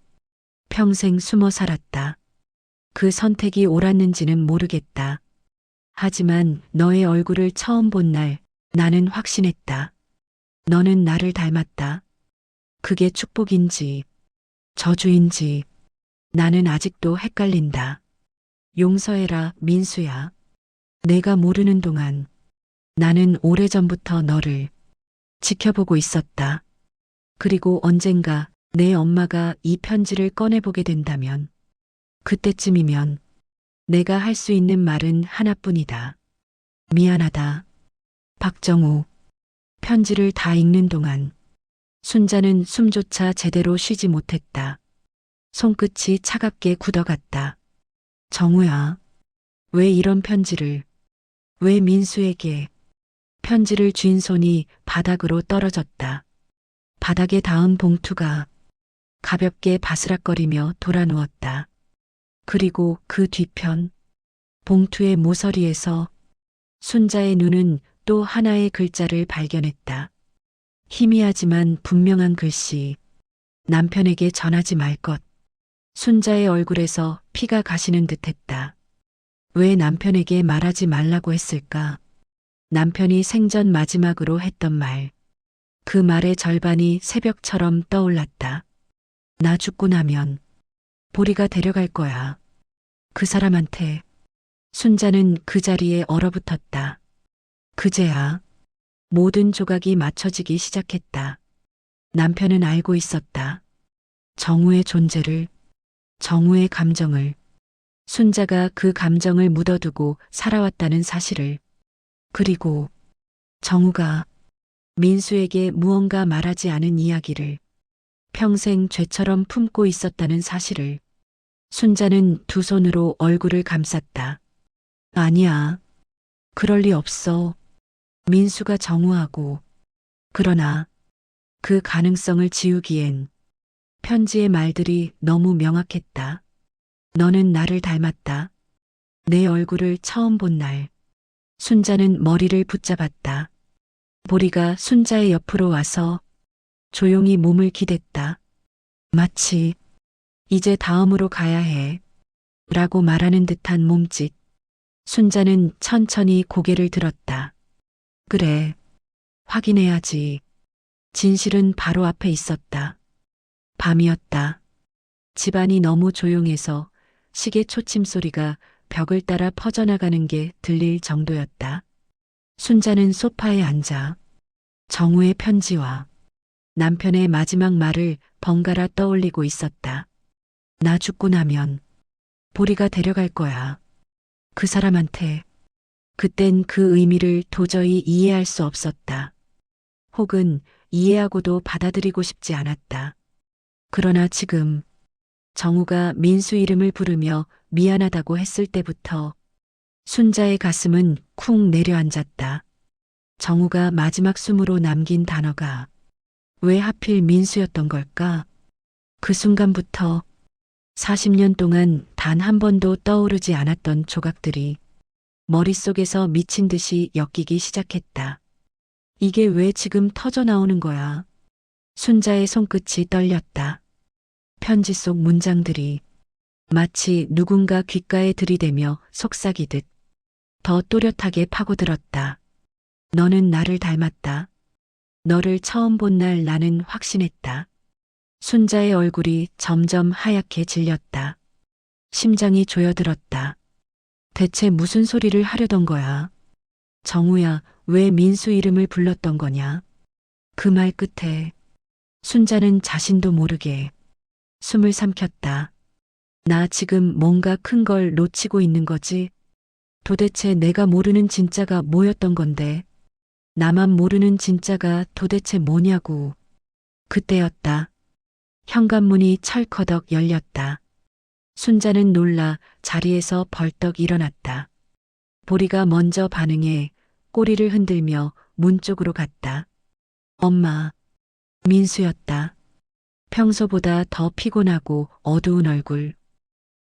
S4: 평생 숨어 살았다. 그 선택이 옳았는지는 모르겠다. 하지만 너의 얼굴을 처음 본 날 나는 확신했다. 너는 나를 닮았다. 그게 축복인지 저주인지 나는 아직도 헷갈린다. 용서해라, 민수야. 내가 모르는 동안 나는 오래전부터 너를 지켜보고 있었다. 그리고 언젠가 내 엄마가 이 편지를 꺼내보게 된다면 그때쯤이면 내가 할 수 있는 말은 하나뿐이다. 미안하다. 박정우. 편지를 다 읽는 동안 순자는 숨조차 제대로 쉬지 못했다. 손끝이 차갑게 굳어갔다. 정우야. 왜 이런 편지를? 왜 민수에게? 편지를 쥔 손이 바닥으로 떨어졌다. 바닥에 닿은 봉투가 가볍게 바스락거리며 돌아누웠다. 그리고 그 뒤편 봉투의 모서리에서 순자의 눈은 또 하나의 글자를 발견했다. 희미하지만 분명한 글씨. 남편에게 전하지 말 것. 순자의 얼굴에서 피가 가시는 듯했다. 왜 남편에게 말하지 말라고 했을까? 남편이 생전 마지막으로 했던 말. 그 말의 절반이 새벽처럼 떠올랐다. 나 죽고 나면 보리가 데려갈 거야. 그 사람한테. 순자는 그 자리에 얼어붙었다. 그제야 모든 조각이 맞춰지기 시작했다. 남편은 알고 있었다. 정우의 존재를, 정우의 감정을, 순자가 그 감정을 묻어두고 살아왔다는 사실을, 그리고 정우가 민수에게 무언가 말하지 않은 이야기를 평생 죄처럼 품고 있었다는 사실을. 순자는 두 손으로 얼굴을 감쌌다. 아니야. 그럴 리 없어. 민수가 정우하고. 그러나 그 가능성을 지우기엔 편지의 말들이 너무 명확했다. 너는 나를 닮았다. 내 얼굴을 처음 본 날. 순자는 머리를 붙잡았다. 보리가 순자의 옆으로 와서 조용히 몸을 기댔다. 마치 이제 다음으로 가야 해 라고 말하는 듯한 몸짓. 순자는 천천히 고개를 들었다. 그래, 확인해야지. 진실은 바로 앞에 있었다. 밤이었다. 집안이 너무 조용해서 시계 초침 소리가 벽을 따라 퍼져나가는 게 들릴 정도였다. 순자는 소파에 앉아 정우의 편지와 남편의 마지막 말을 번갈아 떠올리고 있었다. 나 죽고 나면 보리가 데려갈 거야. 그 사람한테. 그땐 그 의미를 도저히 이해할 수 없었다. 혹은 이해하고도 받아들이고 싶지 않았다. 그러나 지금 정우가 민수 이름을 부르며 미안하다고 했을 때부터 순자의 가슴은 쿵 내려앉았다. 정우가 마지막 숨으로 남긴 단어가 왜 하필 민수였던 걸까? 그 순간부터 40년 동안 단 한 번도 떠오르지 않았던 조각들이 머릿속에서 미친 듯이 엮이기 시작했다. 이게 왜 지금 터져 나오는 거야? 순자의 손끝이 떨렸다. 편지 속 문장들이 마치 누군가 귓가에 들이대며 속삭이듯 더 또렷하게 파고들었다. 너는 나를 닮았다. 너를 처음 본 날 나는 확신했다. 순자의 얼굴이 점점 하얗게 질렸다. 심장이 조여들었다. 대체 무슨 소리를 하려던 거야? 정우야, 왜 민수 이름을 불렀던 거냐? 그 말 끝에 순자는 자신도 모르게 숨을 삼켰다. 나 지금 뭔가 큰 걸 놓치고 있는 거지? 도대체 내가 모르는 진짜가 뭐였던 건데? 나만 모르는 진짜가 도대체 뭐냐고. 그때였다. 현관문이 철커덕 열렸다. 순자는 놀라 자리에서 벌떡 일어났다. 보리가 먼저 반응해 꼬리를 흔들며 문 쪽으로 갔다. 엄마, 민수였다. 평소보다 더 피곤하고 어두운 얼굴.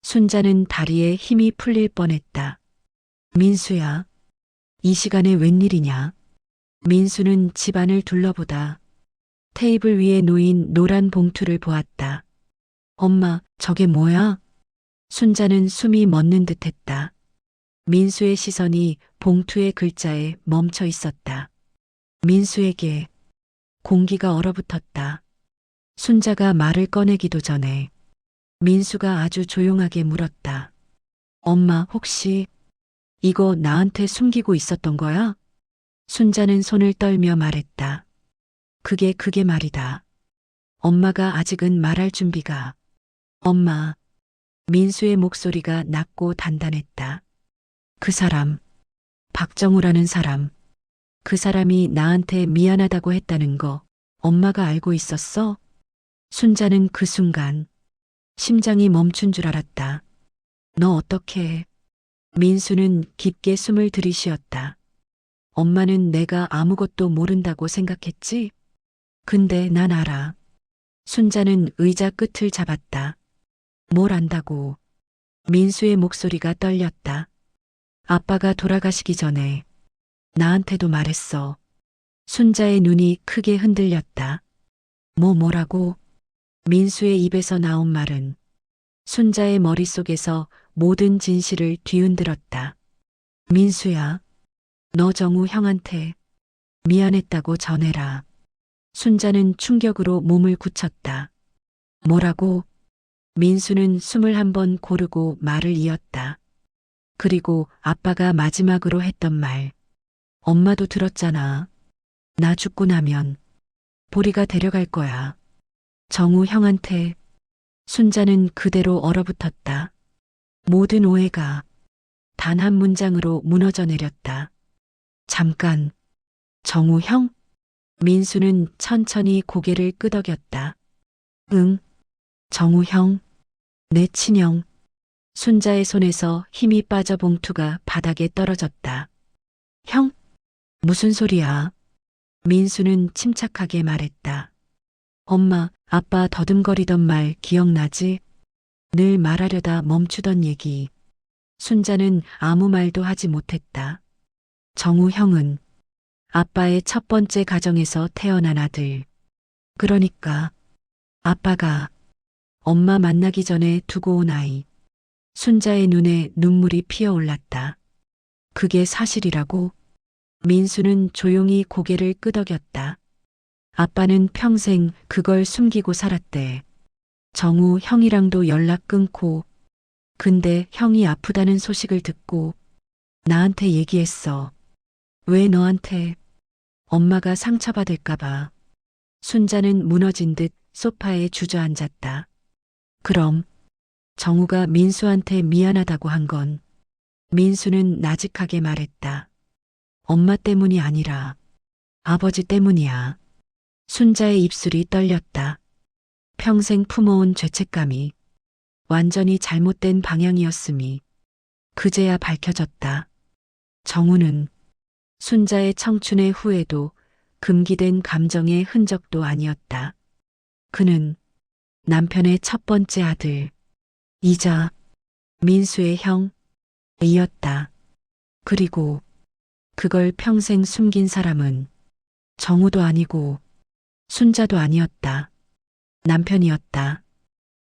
S4: 순자는 다리에 힘이 풀릴 뻔했다. 민수야, 이 시간에 웬일이냐? 민수는 집안을 둘러보다 테이블 위에 놓인 노란 봉투를 보았다. 엄마, 저게 뭐야? 순자는 숨이 멎는 듯했다. 민수의 시선이 봉투의 글자에 멈춰 있었다. 민수에게 공기가 얼어붙었다. 순자가 말을 꺼내기도 전에 민수가 아주 조용하게 물었다. 엄마, 혹시 이거 나한테 숨기고 있었던 거야? 순자는 손을 떨며 말했다. 그게 말이다. 엄마가 아직은 말할 준비가. 엄마. 민수의 목소리가 낮고 단단했다. 그 사람, 박정우라는 사람. 그 사람이 나한테 미안하다고 했다는 거 엄마가 알고 있었어? 순자는 그 순간 심장이 멈춘 줄 알았다. 너 어떻게 해? 민수는 깊게 숨을 들이쉬었다. 엄마는 내가 아무것도 모른다고 생각했지? 근데 난 알아. 순자는 의자 끝을 잡았다. 뭘 안다고. 민수의 목소리가 떨렸다. 아빠가 돌아가시기 전에 나한테도 말했어. 순자의 눈이 크게 흔들렸다. 뭐라고? 민수의 입에서 나온 말은 순자의 머릿속에서 모든 진실을 뒤흔들었다. 민수야, 너 정우 형한테 미안했다고 전해라. 순자는 충격으로 몸을 굳혔다. 뭐라고? 민수는 숨을 한 번 고르고 말을 이었다. 그리고 아빠가 마지막으로 했던 말. 엄마도 들었잖아. 나 죽고 나면 보리가 데려갈 거야. 정우 형한테. 순자는 그대로 얼어붙었다. 모든 오해가 단 한 문장으로 무너져 내렸다. 잠깐. 정우 형? 민수는 천천히 고개를 끄덕였다. 응. 정우 형. 내 친형. 순자의 손에서 힘이 빠져 봉투가 바닥에 떨어졌다. 형? 무슨 소리야? 민수는 침착하게 말했다. 엄마, 아빠 더듬거리던 말 기억나지? 늘 말하려다 멈추던 얘기. 순자는 아무 말도 하지 못했다. 정우 형은 아빠의 첫 번째 가정에서 태어난 아들. 그러니까 아빠가 엄마 만나기 전에 두고 온 아이. 순자의 눈에 눈물이 피어올랐다. 그게 사실이라고? 민수는 조용히 고개를 끄덕였다. 아빠는 평생 그걸 숨기고 살았대. 정우 형이랑도 연락 끊고, 근데 형이 아프다는 소식을 듣고 나한테 얘기했어. 왜 너한테? 엄마가 상처받을까봐. 순자는 무너진 듯 소파에 주저앉았다. 그럼 정우가 민수한테 미안하다고 한 건? 민수는 나직하게 말했다. 엄마 때문이 아니라 아버지 때문이야. 순자의 입술이 떨렸다. 평생 품어온 죄책감이 완전히 잘못된 방향이었음이 그제야 밝혀졌다. 정우는 순자의 청춘의 후회도 금기된 감정의 흔적도 아니었다. 그는 남편의 첫 번째 아들, 이자 민수의 형이었다. 그리고 그걸 평생 숨긴 사람은 정우도 아니고 순자도 아니었다. 남편이었다.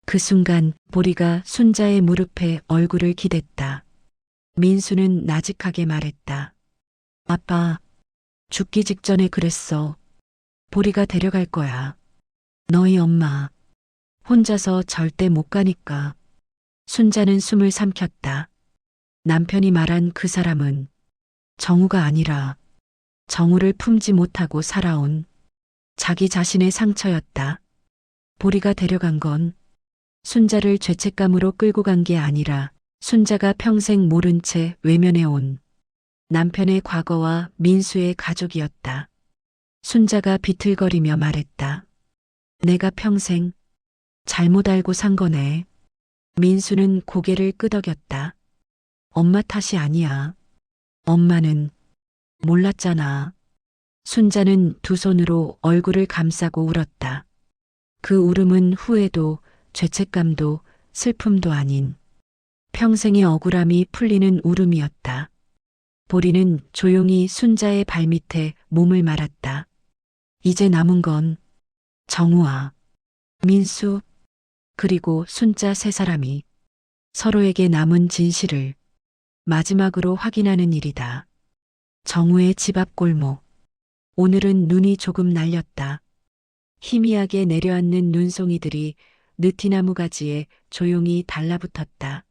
S4: 그 순간 보리가 순자의 무릎에 얼굴을 기댔다. 민수는 나직하게 말했다. 아빠, 죽기 직전에 그랬어. 보리가 데려갈 거야. 너희 엄마 혼자서 절대 못 가니까. 순자는 숨을 삼켰다. 남편이 말한 그 사람은 정우가 아니라 정우를 품지 못하고 살아온 자기 자신의 상처였다. 보리가 데려간 건 순자를 죄책감으로 끌고 간 게 아니라 순자가 평생 모른 채 외면해온 남편의 과거와 민수의 가족이었다. 순자가 비틀거리며 말했다. 내가 평생 잘못 알고 산 거네. 민수는 고개를 끄덕였다. 엄마 탓이 아니야. 엄마는 몰랐잖아. 순자는 두 손으로 얼굴을 감싸고 울었다. 그 울음은 후회도 죄책감도 슬픔도 아닌 평생의 억울함이 풀리는 울음이었다. 보리는 조용히 순자의 발밑에 몸을 말았다. 이제 남은 건 정우와 민수 그리고 순자 세 사람이 서로에게 남은 진실을 마지막으로 확인하는 일이다. 정우의 집 앞 골목. 오늘은 눈이 조금 날렸다. 희미하게 내려앉는 눈송이들이 느티나무 가지에 조용히 달라붙었다.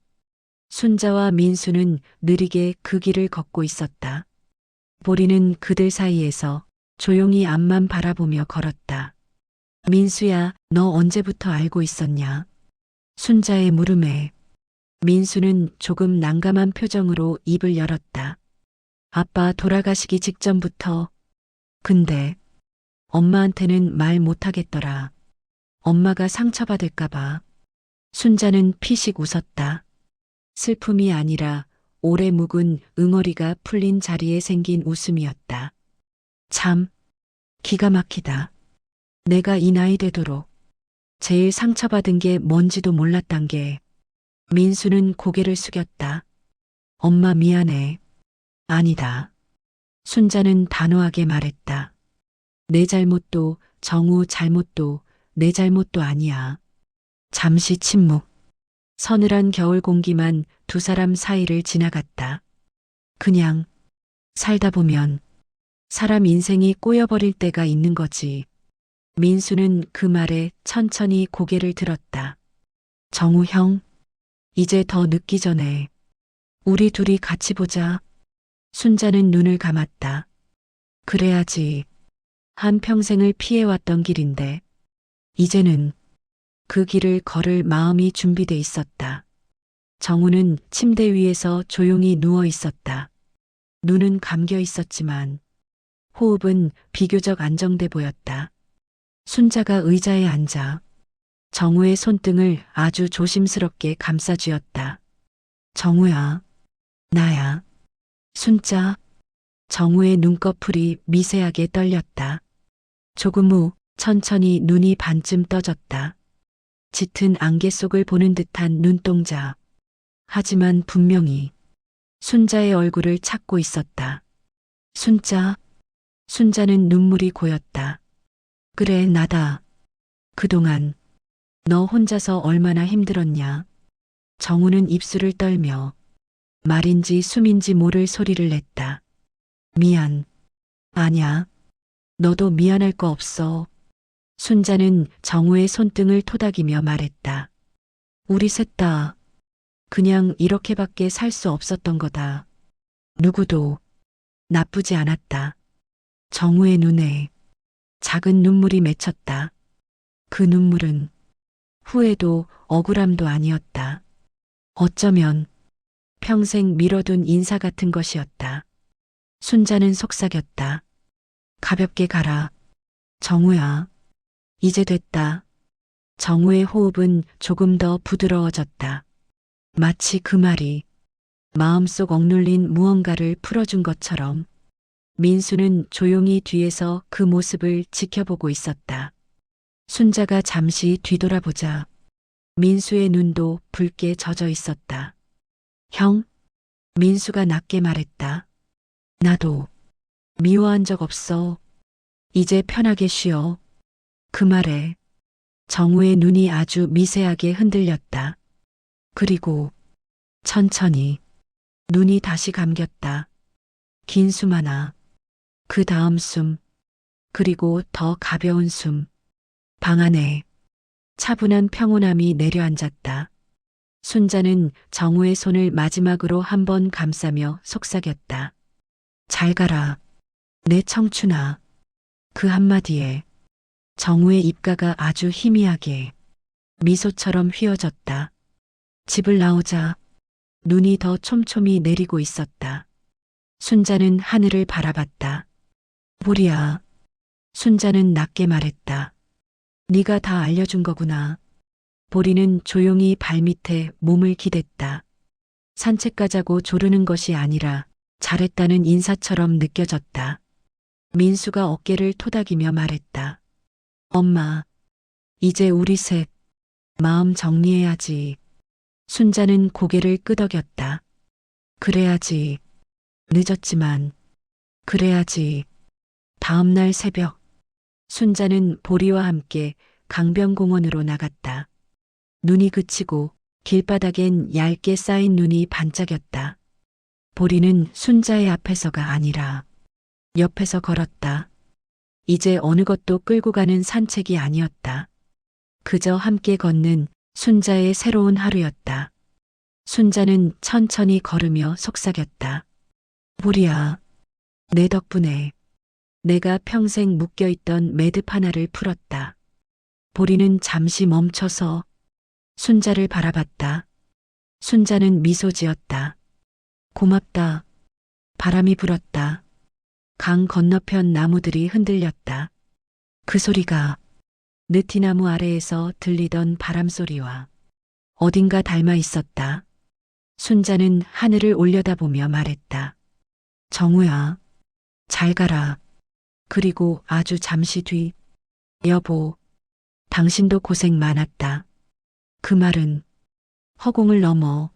S4: 순자와 민수는 느리게 그 길을 걷고 있었다. 보리는 그들 사이에서 조용히 앞만 바라보며 걸었다. 민수야, 너 언제부터 알고 있었냐? 순자의 물음에 민수는 조금 난감한 표정으로 입을 열었다. 아빠 돌아가시기 직전부터. 근데 엄마한테는 말 못하겠더라. 엄마가 상처받을까봐. 순자는 피식 웃었다. 슬픔이 아니라 오래 묵은 응어리가 풀린 자리에 생긴 웃음이었다. 참, 기가 막히다. 내가 이 나이 되도록 제일 상처받은 게 뭔지도 몰랐단 게. 민수는 고개를 숙였다. 엄마 미안해. 아니다. 순자는 단호하게 말했다. 내 잘못도 정우 잘못도 내 잘못도 아니야. 잠시 침묵. 서늘한 겨울 공기만 두 사람 사이를 지나갔다. 그냥 살다 보면 사람 인생이 꼬여버릴 때가 있는 거지. 민수는 그 말에 천천히 고개를 들었다. 정우 형, 이제 더 늦기 전에 우리 둘이 같이 보자. 순자는 눈을 감았다. 그래야지. 한평생을 피해왔던 길인데 이제는 그 길을 걸을 마음이 준비돼 있었다. 정우는 침대 위에서 조용히 누워 있었다. 눈은 감겨 있었지만 호흡은 비교적 안정돼 보였다. 순자가 의자에 앉아 정우의 손등을 아주 조심스럽게 감싸쥐었다. 정우야, 나야. 순자. 정우의 눈꺼풀이 미세하게 떨렸다. 조금 후 천천히 눈이 반쯤 떠졌다. 짙은 안개 속을 보는 듯한 눈동자. 하지만 분명히 순자의 얼굴을 찾고 있었다. 순자. 순자는 눈물이 고였다. 그래, 나다. 그동안 너 혼자서 얼마나 힘들었냐. 정우는 입술을 떨며 말인지 숨인지 모를 소리를 냈다. 미안. 아냐. 너도 미안할 거 없어. 순자는 정우의 손등을 토닥이며 말했다. 우리 셋 다 그냥 이렇게밖에 살 수 없었던 거다. 누구도 나쁘지 않았다. 정우의 눈에 작은 눈물이 맺혔다. 그 눈물은 후회도 억울함도 아니었다. 어쩌면 평생 미뤄둔 인사 같은 것이었다. 순자는 속삭였다. 가볍게 가라. 정우야. 이제 됐다. 정우의 호흡은 조금 더 부드러워졌다. 마치 그 말이 마음속 억눌린 무언가를 풀어준 것처럼 민수는 조용히 뒤에서 그 모습을 지켜보고 있었다. 순자가 잠시 뒤돌아보자 민수의 눈도 붉게 젖어 있었다. 형? 민수가 낮게 말했다. 나도 미워한 적 없어. 이제 편하게 쉬어. 그 말에 정우의 눈이 아주 미세하게 흔들렸다. 그리고 천천히 눈이 다시 감겼다. 긴 숨 하나, 그 다음 숨, 그리고 더 가벼운 숨. 방 안에 차분한 평온함이 내려앉았다. 순자는 정우의 손을 마지막으로 한 번 감싸며 속삭였다. 잘 가라. 내 청춘아. 그 한마디에 정우의 입가가 아주 희미하게 미소처럼 휘어졌다. 집을 나오자 눈이 더 촘촘히 내리고 있었다. 순자는 하늘을 바라봤다. 보리야. 순자는 낮게 말했다. 네가 다 알려준 거구나. 보리는 조용히 발밑에 몸을 기댔다. 산책 가자고 조르는 것이 아니라 잘했다는 인사처럼 느껴졌다. 민수가 어깨를 토닥이며 말했다. 엄마, 이제 우리 셋 마음 정리해야지. 순자는 고개를 끄덕였다. 그래야지. 늦었지만 그래야지. 다음 날 새벽 순자는 보리와 함께 강변공원으로 나갔다. 눈이 그치고 길바닥엔 얇게 쌓인 눈이 반짝였다. 보리는 순자의 앞에서가 아니라 옆에서 걸었다. 이제 어느 것도 끌고 가는 산책이 아니었다. 그저 함께 걷는 순자의 새로운 하루였다. 순자는 천천히 걸으며 속삭였다. 보리야, 내 덕분에 내가 평생 묶여있던 매듭 하나를 풀었다. 보리는 잠시 멈춰서 순자를 바라봤다. 순자는 미소 지었다. 고맙다. 바람이 불었다. 강 건너편 나무들이 흔들렸다. 그 소리가 느티나무 아래에서 들리던 바람 소리와 어딘가 닮아 있었다. 순자는 하늘을 올려다보며 말했다. 정우야, 잘 가라. 그리고 아주 잠시 뒤, 여보, 당신도 고생 많았다. 그 말은 허공을 넘어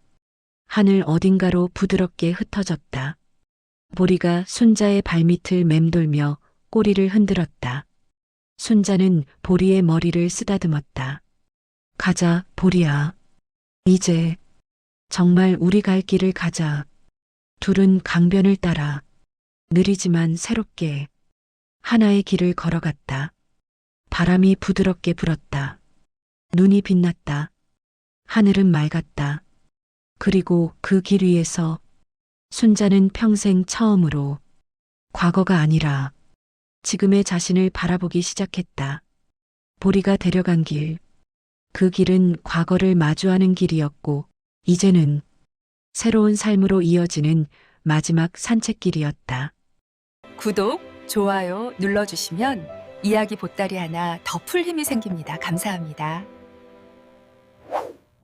S4: 하늘 어딘가로 부드럽게 흩어졌다. 보리가 순자의 발밑을 맴돌며 꼬리를 흔들었다. 순자는 보리의 머리를 쓰다듬었다. 가자, 보리야. 이제 정말 우리 갈 길을 가자. 둘은 강변을 따라 느리지만 새롭게 하나의 길을 걸어갔다. 바람이 부드럽게 불었다. 눈이 빛났다. 하늘은 맑았다. 그리고 그 길 위에서 순자는 평생 처음으로 과거가 아니라 지금의 자신을 바라보기 시작했다. 보리가 데려간 길. 그 길은 과거를 마주하는 길이었고, 이제는 새로운 삶으로 이어지는 마지막 산책길이었다.
S3: 구독, 좋아요 눌러주시면 이야기 보따리 하나 더 풀 힘이 생깁니다. 감사합니다.